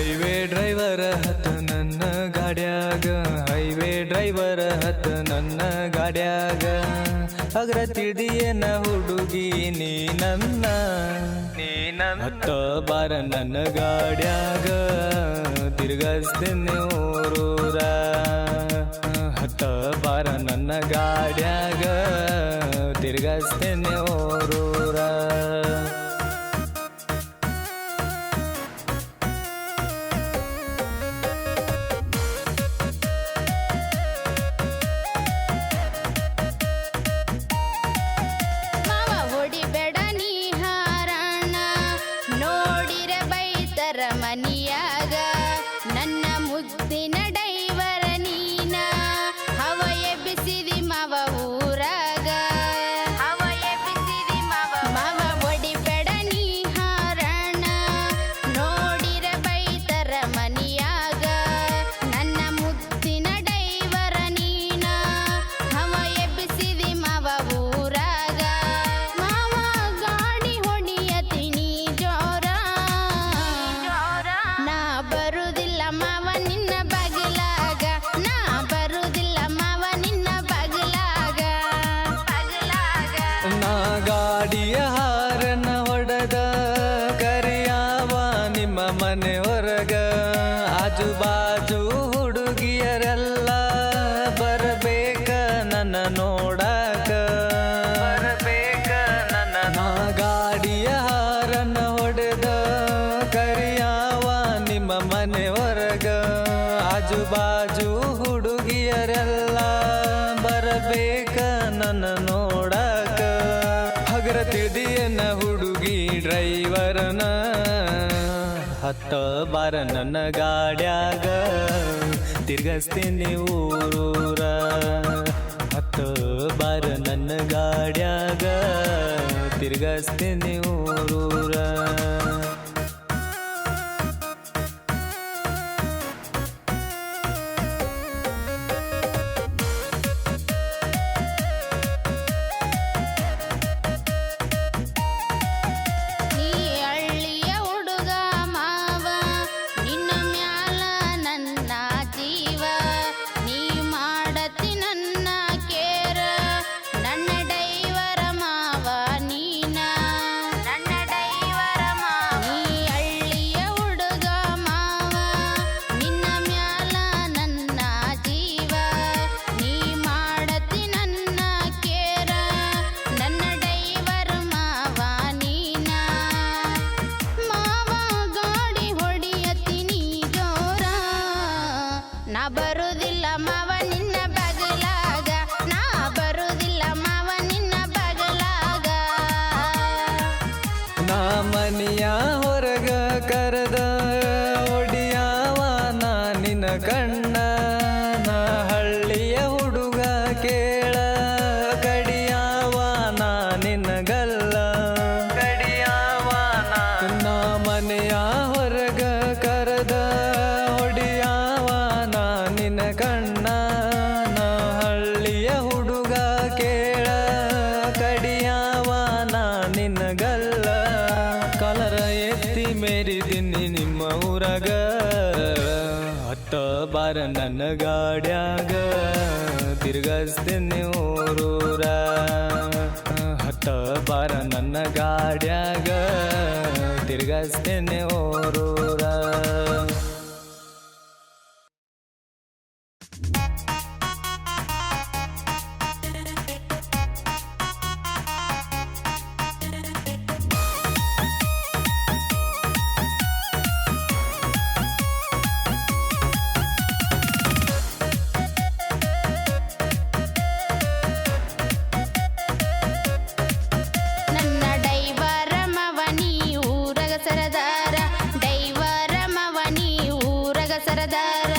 highway driver ಹತ್ತ ನನ್ನ ಗಾಡ್ಯಾಗ highway driver ಹತ್ತ ನನ್ನ ಗಾಡ್ಯಾಗ ಅಗ್ರ ತಿಳಿಯನ ಹುಡುಗಿ ನೀ ನನ್ನ ಹತ್ತ ಬಾರ ನನ್ನ ಗಾಡ್ಯಾಗ ತಿರ್ಗಸ್ತೀನಿ ಊರೂರ ಹತ್ತ ಬಾರ ನನ್ನ ಗಾಡ್ಯಾಗ ತಿರ್ಗಸ್ತೀನಿ ಊರೂರ ಮನಿಯಾಗ ನನ್ನ ಮುದ್ದಿನ ಡೈವರ ನೀನ ಹವ ಎಬ್ಬಿಸಿದಿ ಮಾವ ಊರಾಗ ಹವ ಎಬ್ಬಿಸಿದಿ ಮಾವ ಹೊಡಿಬೇಡ ನೀ ಹಾರಣ ನೋಡಿರ ಬೈತರ ಮನಿಯಾಗ ನನ್ನ ಮುದ್ದಿನ ಡೈವರ ನೀನ ಹವ ಎಬ್ಬಿಸಿದಿ ಮಾವ ಊರಾಗ ಮಾವ ಗಾಡಿ ಹೊಡಿಯತೀನಿ ಜೋರ ನಾ ಬರುದಿಲ್ಲ ಮಾವ ನಿನ್ನ ಬಗಲಾಗ ನಾ ಬರುದಿಲ್ಲ ಮಾವ ನಿನ್ನ ಬಗಲಾಗ ನಾ ಗಾಡಿಯ ಹಾರನ ಹೊಡೆದ ಕರಿಯಾವ ನಿಮ್ಮ ಮನೆ ಹೊರಗ ಆಜು ಬಾಜು ಹುಡುಗಿಯರೆಲ್ಲ ಬರಬೇಕ ನನ್ನ ನೋಡಾಕ ಬರಬೇಕ ನನ್ನ ನಾ ಗಾಡಿಯ ಹಾರನ ಹೊಡೆದ ಕರಿಯಾವ ನಿಮ್ಮ ಮನೆ ಹೊರಗ ಆಜು ಬಾಜು ಹುಡುಗಿಯರೆಲ್ಲ ಬರಬೇಕ ನನ್ನ ನೋಡಾಕ ಹಗರ ತಿಳಿಯನ ಹುಡುಗಿ ಡ್ರೈವರನ ಹತ್ತ ಬಾರ ನನ್ನ ಗಾಡ್ಯಾಗ ತಿರ್ಗಸ್ತೀನಿ ಊರೂರ ಹತ್ತ ಬಾರ ನನ್ನ ಗಾಡ್ಯಾಗ ತಿರ್ಗಸ್ತೀನಿ ಊರೂರ ನಾ ಬರುದಿಲ್ಲ ಮಾವ ನಿನ್ನ ಬಗಲಾಗ ನಾ ಬರುದಿಲ್ಲ ಮಾವ ನಿನ್ನ ಬಗಲಾಗ ನಾ ಮನಿಯ ಹೊರಗ ಕರೆದ ಒಡಿಯಾವ ನಾ ನಿನ್ನ ಕಣ್ಣ ನಾ ಹಳ್ಳಿಯ ಹುಡುಗ ಕೇಳ ಕಡಿಯಾವ ನಾ ನಿನ್ನ ಗಲ್ಲ ಕಡಿಯಾವ ನಾ ಮನೆಯ ಹೊರಗ ಕರೆದ ಒಡಿಯಾವ ನಾ ನಿನ್ನ ಕಣ್ಣ ನಾ ಹಳ್ಳಿಯ ಹುಡುಗ ಕೇಳ ಕಡಿಯಾವ ನಾ ನಿನ್ನ ಗಲ್ಲ ಕಲರ ಎತ್ತಿ ಮೇರಿದಿನಿ ನಿಮ್ಮ ಊರಾಗ ಹತ್ತ ಬಾರ ನನ್ನ ಗಾಡ್ಯಾಗ ತಿರ್ಗಸ್ತೀನಿ ಊರೂರ ಹತ್ತ ಬಾರ ನನ್ನ ಗಾಡ್ಯಾಗ ತಿರ್ಗಸ್ತೀನಿ ಊರೂರ ನನ್ನ ಡೈವರ ಮವ ನೀ ಊರಗ ಸರದ